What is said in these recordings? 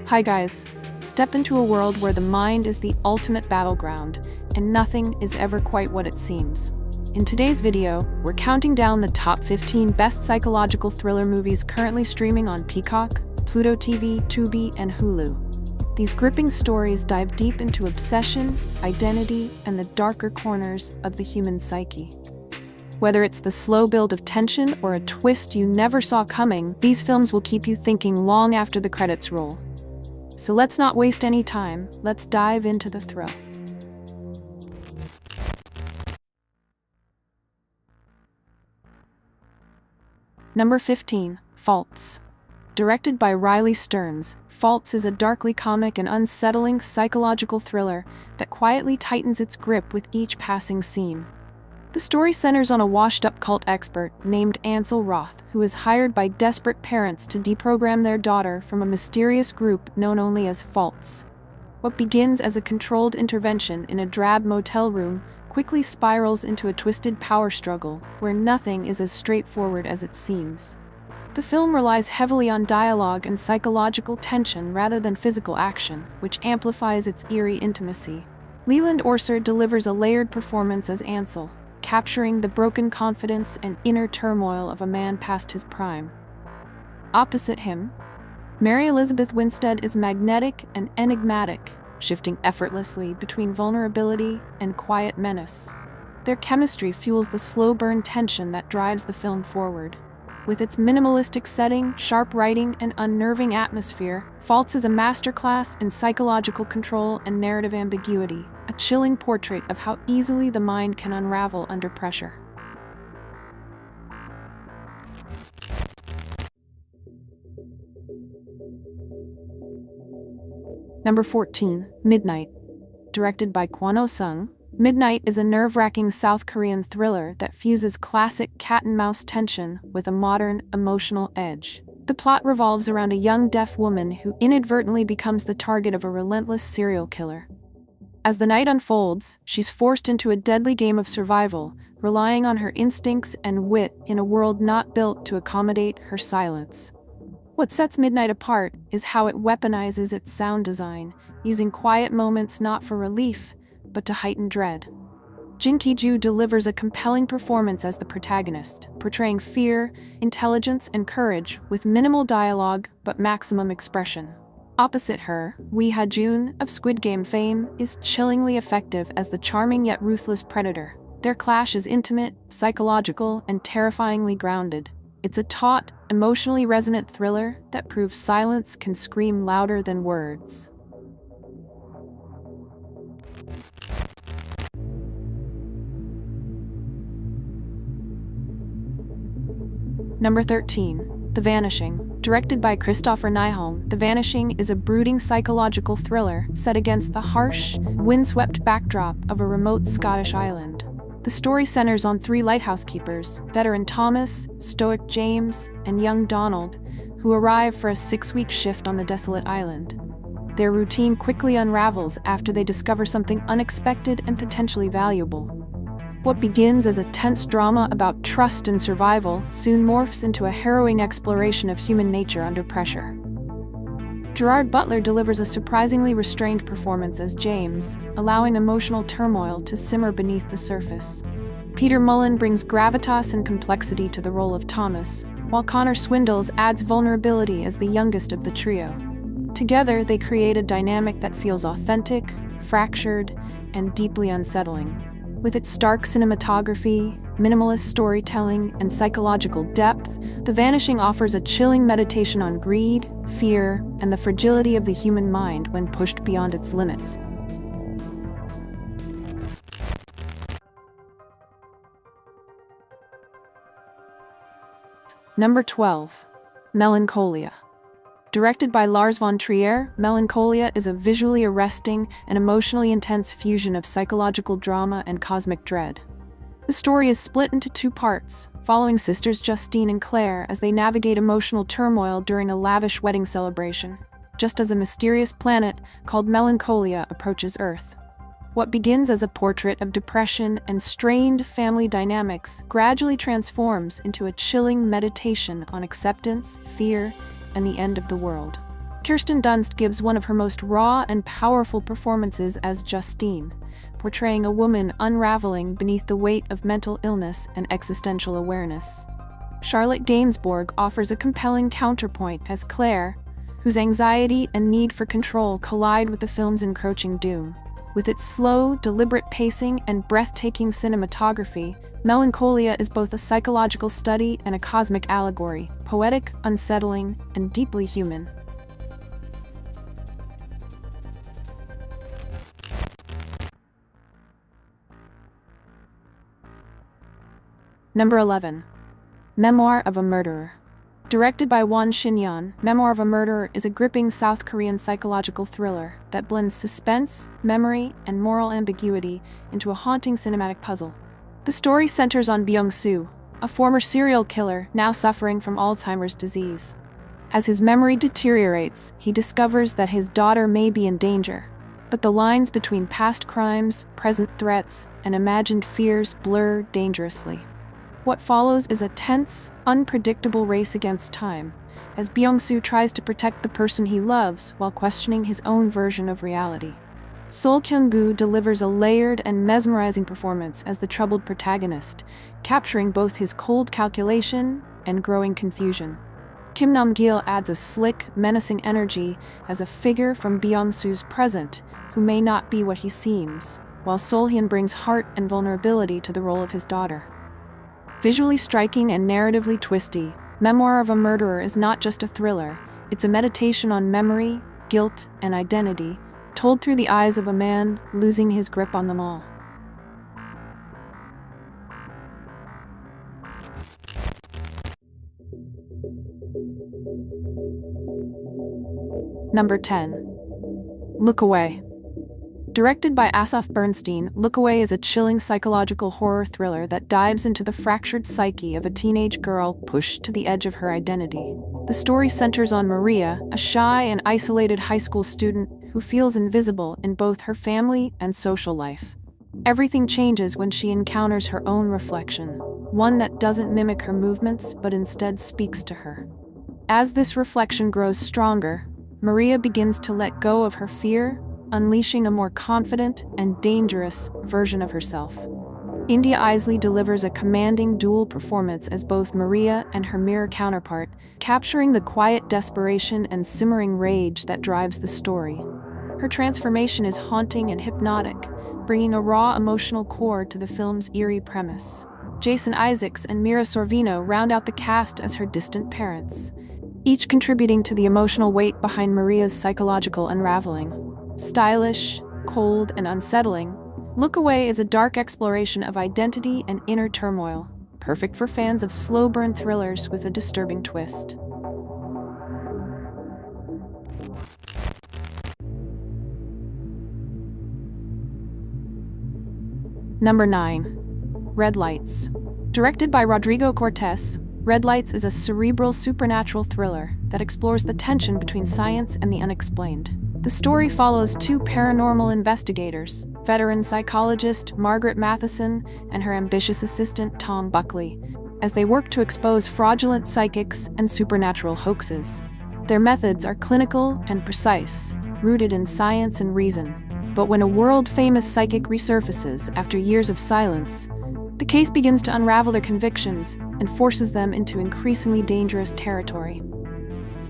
Hi guys, step into a world where the mind is the ultimate battleground, and nothing is ever quite what it seems. In today's video, we're counting down the top 15 best psychological thriller movies currently streaming on Peacock, Pluto TV, Tubi, and Hulu. These gripping stories dive deep into obsession, identity, and the darker corners of the human psyche. Whether it's the slow build of tension or a twist you never saw coming, these films will keep you thinking long after the credits roll. So let's not waste any time, let's dive into the thrill. Number 15, Faults. Directed by Riley Stearns, Faults is a darkly comic and unsettling psychological thriller that quietly tightens its grip with each passing scene. The story centers on a washed-up cult expert named Ansel Roth, who is hired by desperate parents to deprogram their daughter from a mysterious group known only as Faults. What begins as a controlled intervention in a drab motel room quickly spirals into a twisted power struggle where nothing is as straightforward as it seems. The film relies heavily on dialogue and psychological tension rather than physical action, which amplifies its eerie intimacy. Leland Orser delivers a layered performance as Ansel, capturing the broken confidence and inner turmoil of a man past his prime. Opposite him, Mary Elizabeth Winstead is magnetic and enigmatic, shifting effortlessly between vulnerability and quiet menace. Their chemistry fuels the slow-burn tension that drives the film forward. With its minimalistic setting, sharp writing, and unnerving atmosphere, Faults is a masterclass in psychological control and narrative ambiguity, a chilling portrait of how easily the mind can unravel under pressure. Number 14, Midnight. Directed by Kwon Oh-sung, Midnight is a nerve-wracking South Korean thriller that fuses classic cat-and-mouse tension with a modern, emotional edge. The plot revolves around a young deaf woman who inadvertently becomes the target of a relentless serial killer. As the night unfolds, she's forced into a deadly game of survival, relying on her instincts and wit in a world not built to accommodate her silence. What sets Midnight apart is how it weaponizes its sound design, using quiet moments not for relief, but to heighten dread. Jin Ki-ju delivers a compelling performance as the protagonist, portraying fear, intelligence, and courage with minimal dialogue but maximum expression. Opposite her, Lee Ha-jun, of Squid Game fame, is chillingly effective as the charming yet ruthless predator. Their clash is intimate, psychological, and terrifyingly grounded. It's a taut, emotionally resonant thriller that proves silence can scream louder than words. Number 13, The Vanishing. Directed by Christopher Nyholm, The Vanishing is a brooding psychological thriller set against the harsh, windswept backdrop of a remote Scottish island. The story centers on three lighthouse keepers, veteran Thomas, stoic James, and young Donald, who arrive for a 6-week shift on the desolate island. Their routine quickly unravels after they discover something unexpected and potentially valuable. What begins as a tense drama about trust and survival soon morphs into a harrowing exploration of human nature under pressure. Gerard Butler delivers a surprisingly restrained performance as James, allowing emotional turmoil to simmer beneath the surface. Peter Mullen brings gravitas and complexity to the role of Thomas, while Connor Swindells adds vulnerability as the youngest of the trio. Together, they create a dynamic that feels authentic, fractured, and deeply unsettling. With its stark cinematography, minimalist storytelling, and psychological depth, The Vanishing offers a chilling meditation on greed, fear, and the fragility of the human mind when pushed beyond its limits. Number 12, Melancholia. Directed by Lars von Trier, Melancholia is a visually arresting and emotionally intense fusion of psychological drama and cosmic dread. The story is split into two parts, following sisters Justine and Claire as they navigate emotional turmoil during a lavish wedding celebration, just as a mysterious planet called Melancholia approaches Earth. What begins as a portrait of depression and strained family dynamics gradually transforms into a chilling meditation on acceptance, fear, and the end of the world. Kirsten Dunst gives one of her most raw and powerful performances as Justine, portraying a woman unraveling beneath the weight of mental illness and existential awareness. Charlotte Gainsbourg offers a compelling counterpoint as Claire, whose anxiety and need for control collide with the film's encroaching doom. With its slow, deliberate pacing and breathtaking cinematography, Melancholia is both a psychological study and a cosmic allegory, poetic, unsettling, and deeply human. Number 11. Memoir of a Murderer. Directed by Won Shin-yeon, Memoir of a Murderer is a gripping South Korean psychological thriller that blends suspense, memory, and moral ambiguity into a haunting cinematic puzzle. The story centers on Byung-soo, a former serial killer now suffering from Alzheimer's disease. As his memory deteriorates, he discovers that his daughter may be in danger, but the lines between past crimes, present threats, and imagined fears blur dangerously. What follows is a tense, unpredictable race against time, as Byung-soo tries to protect the person he loves while questioning his own version of reality. Sol Kyung-gu delivers a layered and mesmerizing performance as the troubled protagonist, capturing both his cold calculation and growing confusion. Kim Nam-gil adds a slick, menacing energy as a figure from Byung-soo's present, who may not be what he seems, while Sol Hyun brings heart and vulnerability to the role of his daughter. Visually striking and narratively twisty, Memoir of a Murderer is not just a thriller, it's a meditation on memory, guilt, and identity, told through the eyes of a man losing his grip on them all. Number 10. Look Away. Directed by Asaf Bernstein, Look Away is a chilling psychological horror thriller that dives into the fractured psyche of a teenage girl pushed to the edge of her identity. The story centers on Maria, a shy and isolated high school student who feels invisible in both her family and social life. Everything changes when she encounters her own reflection, one that doesn't mimic her movements but instead speaks to her. As this reflection grows stronger, Maria begins to let go of her fear, unleashing a more confident and dangerous version of herself. India Isley delivers a commanding dual performance as both Maria and her mirror counterpart, capturing the quiet desperation and simmering rage that drives the story. Her transformation is haunting and hypnotic, bringing a raw emotional core to the film's eerie premise. Jason Isaacs and Mira Sorvino round out the cast as her distant parents, each contributing to the emotional weight behind Maria's psychological unraveling. Stylish, cold, and unsettling, Look Away is a dark exploration of identity and inner turmoil, perfect for fans of slow-burn thrillers with a disturbing twist. Number 9. Red Lights. Directed by Rodrigo Cortés, Red Lights is a cerebral supernatural thriller that explores the tension between science and the unexplained. The story follows two paranormal investigators, veteran psychologist Margaret Matheson and her ambitious assistant Tom Buckley, as they work to expose fraudulent psychics and supernatural hoaxes. Their methods are clinical and precise, rooted in science and reason. But when a world-famous psychic resurfaces after years of silence, the case begins to unravel their convictions and forces them into increasingly dangerous territory.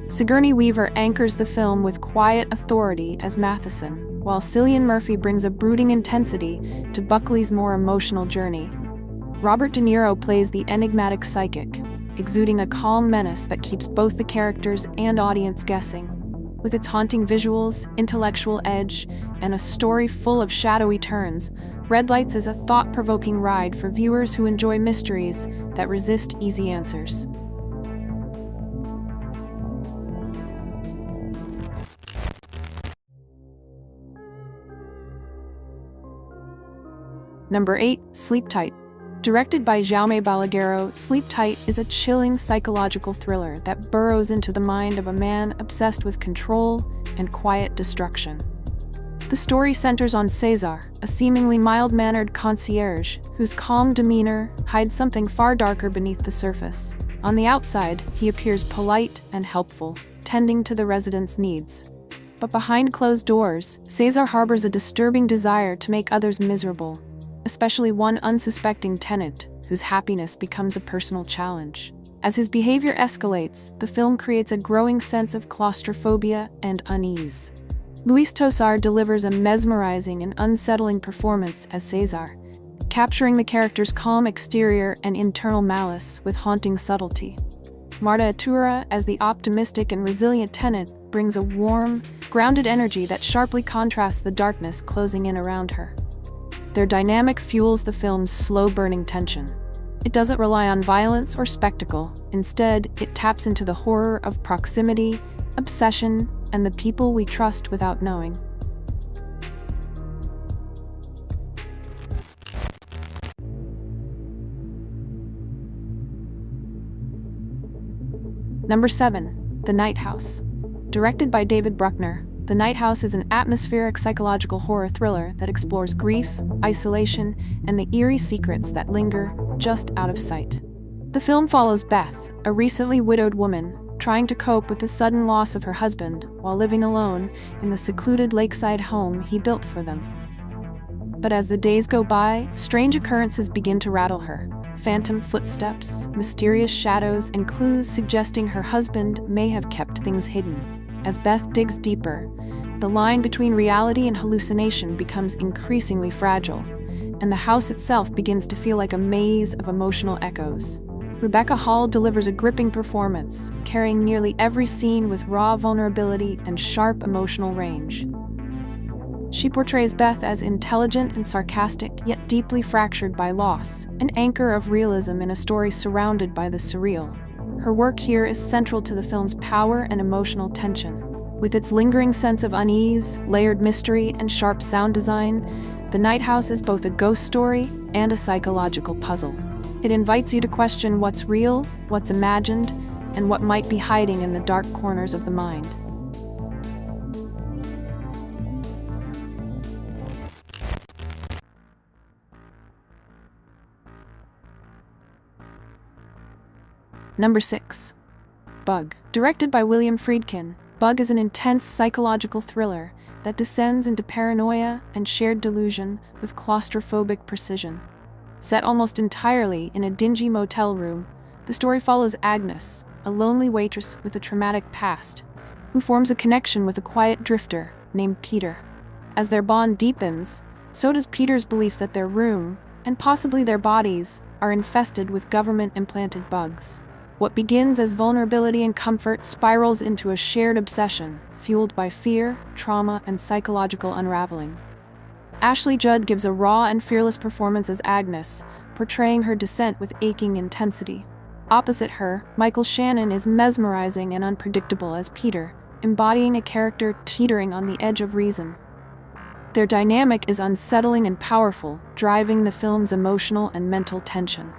Sigourney Weaver anchors the film with quiet authority as Matheson, while Cillian Murphy brings a brooding intensity to Buckley's more emotional journey. Robert De Niro plays the enigmatic psychic, exuding a calm menace that keeps both the characters and audience guessing. With its haunting visuals, intellectual edge, and a story full of shadowy turns, Red Lights is a thought-provoking ride for viewers who enjoy mysteries that resist easy answers. Number 8. Sleeptight. Directed by Jaume Balaguerro, Sleeptight is a chilling psychological thriller that burrows into the mind of a man obsessed with control and quiet destruction. The story centers on Cesar, a seemingly mild-mannered concierge whose calm demeanor hides something far darker beneath the surface. On the outside, he appears polite and helpful, tending to the residents' needs. But behind closed doors, Cesar harbors a disturbing desire to make others miserable, especially one unsuspecting tenant whose happiness becomes a personal challenge. As his behavior escalates, the film creates a growing sense of claustrophobia and unease. Luis Tosar delivers a mesmerizing and unsettling performance as Cesar, capturing the character's calm exterior and internal malice with haunting subtlety. Marta Atura, as the optimistic and resilient tenant, brings a warm, grounded energy that sharply contrasts the darkness closing in around her. Their dynamic fuels the film's slow-burning tension. It doesn't rely on violence or spectacle. Instead, it taps into the horror of proximity, obsession, and the people we trust without knowing. Number 7. The Nightigh House. Directed by David Bruckner, The Nightigh House is an atmospheric psychological horror thriller that explores grief, isolation, and the eerie secrets that linger just out of sight. The film follows Beth, a recently widowed woman, trying to cope with the sudden loss of her husband while living alone in the secluded lakeside home he built for them. But as the days go by, strange occurrences begin to rattle her. Phantom footsteps, mysterious shadows, and clues suggesting her husband may have kept things hidden. As Beth digs deeper, the line between reality and hallucination becomes increasingly fragile, and the house itself begins to feel like a maze of emotional echoes. Rebecca Hall delivers a gripping performance, carrying nearly every scene with raw vulnerability and sharp emotional range. She portrays Beth as intelligent and sarcastic, yet deeply fractured by loss, an anchor of realism in a story surrounded by the surreal. Her work here is central to the film's power and emotional tension. With its lingering sense of unease, layered mystery, and sharp sound design, The Nightigh House is both a ghost story and a psychological puzzle. It invites you to question what's real, what's imagined, and what might be hiding in the dark corners of the mind. Number 6. Bug. Directed by William Friedkin, Bug is an intense psychological thriller that descends into paranoia and shared delusion with claustrophobic precision. Set almost entirely in a dingy motel room, the story follows Agnes, a lonely waitress with a traumatic past, who forms a connection with a quiet drifter named Peter. As their bond deepens, so does Peter's belief that their room, and possibly their bodies, are infested with government-implanted bugs. What begins as vulnerability and comfort spirals into a shared obsession, fueled by fear, trauma, and psychological unraveling. Ashley Judd gives a raw and fearless performance as Agnes, portraying her descent with aching intensity. Opposite her, Michael Shannon is mesmerizing and unpredictable as Peter, embodying a character teetering on the edge of reason. Their dynamic is unsettling and powerful, driving the film's emotional and mental tension.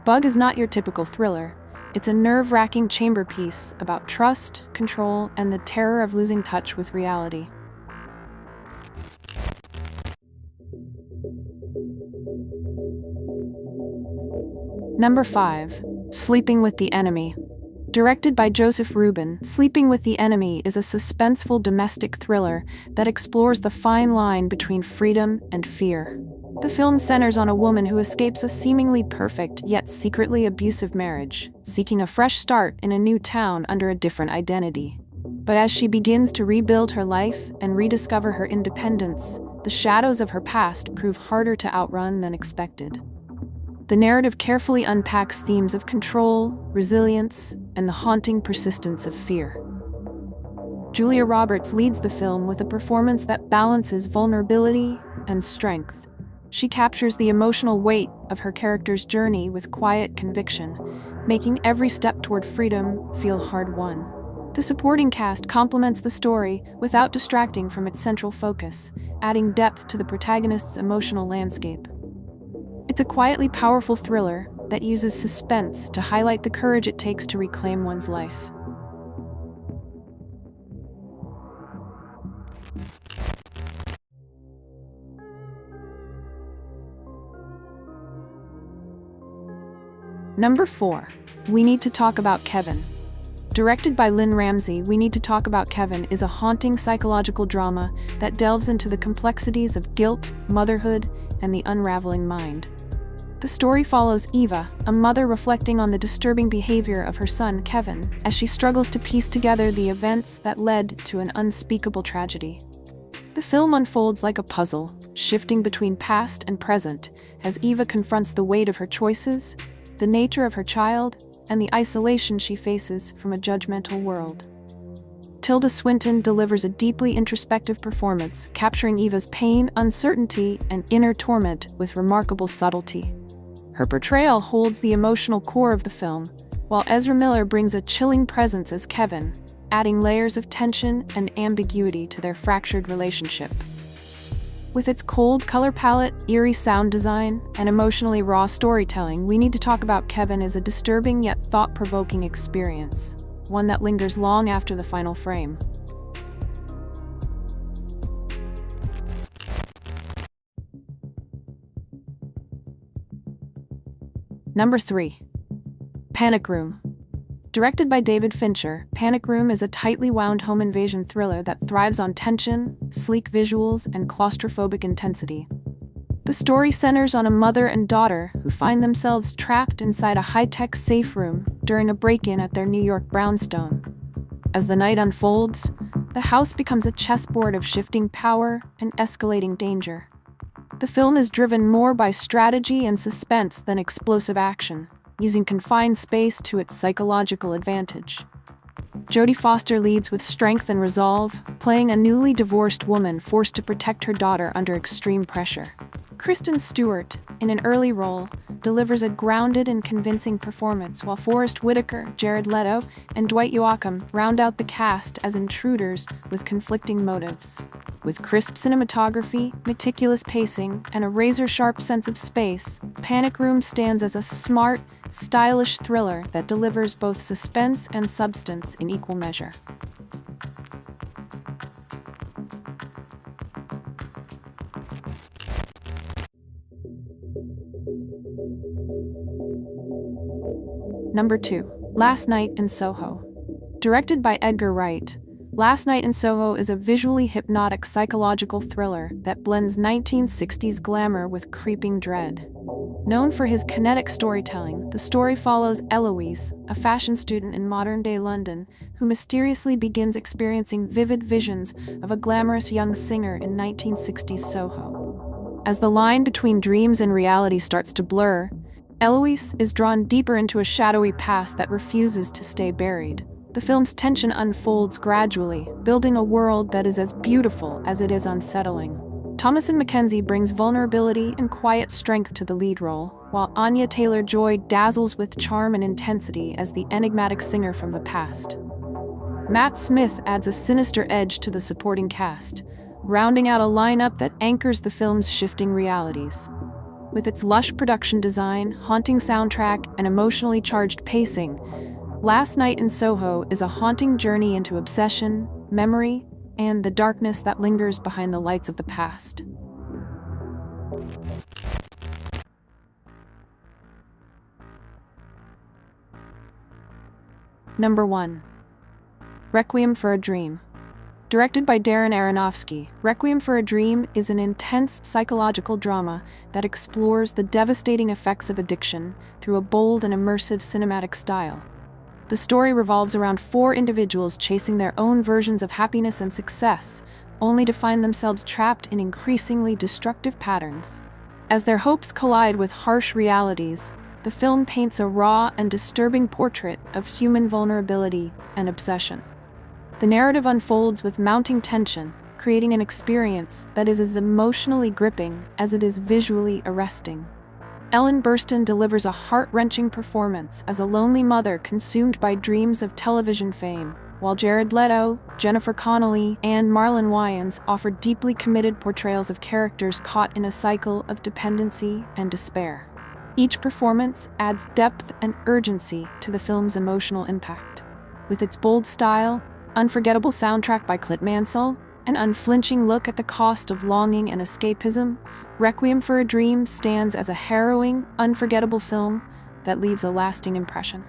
Bug is not your typical thriller. It's a nerve-wracking chamber piece about trust, control, and the terror of losing touch with reality. Number 5. Sleeping with the Enemy. Directed by Joseph Rubin, Sleeping with the Enemy is a suspenseful domestic thriller that explores the fine line between freedom and fear. The film centers on a woman who escapes a seemingly perfect yet secretly abusive marriage, seeking a fresh start in a new town under a different identity. But as she begins to rebuild her life and rediscover her independence, the shadows of her past prove harder to outrun than expected. The narrative carefully unpacks themes of control, resilience, and the haunting persistence of fear. Julia Roberts leads the film with a performance that balances vulnerability and strength. She captures the emotional weight of her character's journey with quiet conviction, making every step toward freedom feel hard-won. The supporting cast complements the story without distracting from its central focus, adding depth to the protagonist's emotional landscape. It's a quietly powerful thriller that uses suspense to highlight the courage it takes to reclaim one's life. Number 4. We Need to Talk About Kevin. Directed by Lynn Ramsey, We Need to Talk About Kevin is a haunting psychological drama that delves into the complexities of guilt, motherhood, and the unraveling mind. The story follows Eva, a mother reflecting on the disturbing behavior of her son, Kevin, as she struggles to piece together the events that led to an unspeakable tragedy. The film unfolds like a puzzle, shifting between past and present, as Eva confronts the weight of her choices, the nature of her child, and the isolation she faces from a judgmental world. Tilda Swinton delivers a deeply introspective performance, capturing Eva's pain, uncertainty, and inner torment with remarkable subtlety. Her portrayal holds the emotional core of the film, while Ezra Miller brings a chilling presence as Kevin, adding layers of tension and ambiguity to their fractured relationship. With its cold color palette, eerie sound design, and emotionally raw storytelling, We Need to Talk About Kevin is a disturbing yet thought-provoking experience, one that lingers long after the final frame. Number 3. Panic Room. Directed by David Fincher, Panic Room is a tightly wound home invasion thriller that thrives on tension, sleek visuals, and claustrophobic intensity. The story centers on a mother and daughter who find themselves trapped inside a high-tech safe room during a break-in at their New York brownstone. As the night unfolds, the house becomes a chessboard of shifting power and escalating danger. The film is driven more by strategy and suspense than explosive action, using confined space to its psychological advantage. Jodie Foster leads with strength and resolve, playing a newly divorced woman forced to protect her daughter under extreme pressure. Kristen Stewart, in an early role, delivers a grounded and convincing performance, while Forest Whitaker, Jared Leto, and Dwight Yoakam round out the cast as intruders with conflicting motives. With crisp cinematography, meticulous pacing, and a razor-sharp sense of space, Panic Room stands as a smart, stylish thriller that delivers both suspense and substance in equal measure. Number 2. Last Night in Soho. Directed by Edgar Wright, Last Night in Soho is a visually hypnotic psychological thriller that blends 1960s glamour with creeping dread. Known for his kinetic storytelling, the story follows Eloise, a fashion student in modern-day London, who mysteriously begins experiencing vivid visions of a glamorous young singer in 1960s Soho. As the line between dreams and reality starts to blur, Eloise is drawn deeper into a shadowy past that refuses to stay buried. The film's tension unfolds gradually, building a world that is as beautiful as it is unsettling. Thomasin McKenzie brings vulnerability and quiet strength to the lead role, while Anya Taylor-Joy dazzles with charm and intensity as the enigmatic singer from the past. Matt Smith adds a sinister edge to the supporting cast, rounding out a lineup that anchors the film's shifting realities. With its lush production design, haunting soundtrack, and emotionally charged pacing, Last Night in Soho is a haunting journey into obsession, memory, and the darkness that lingers behind the lights of the past. Number 1. Requiem for a Dream. Directed by Darren Aronofsky, Requiem for a Dream is an intense psychological drama that explores the devastating effects of addiction through a bold and immersive cinematic style. The story revolves around 4 individuals chasing their own versions of happiness and success, only to find themselves trapped in increasingly destructive patterns. As their hopes collide with harsh realities, the film paints a raw and disturbing portrait of human vulnerability and obsession. The narrative unfolds with mounting tension, creating an experience that is as emotionally gripping as it is visually arresting. Ellen Burstyn delivers a heart-wrenching performance as a lonely mother consumed by dreams of television fame, while Jared Leto, Jennifer Connelly, and Marlon Wayans offer deeply committed portrayals of characters caught in a cycle of dependency and despair. Each performance adds depth and urgency to the film's emotional impact. With its bold style, unforgettable soundtrack by Clint Mansell, an unflinching look at the cost of longing and escapism, Requiem for a Dream stands as a harrowing, unforgettable film that leaves a lasting impression.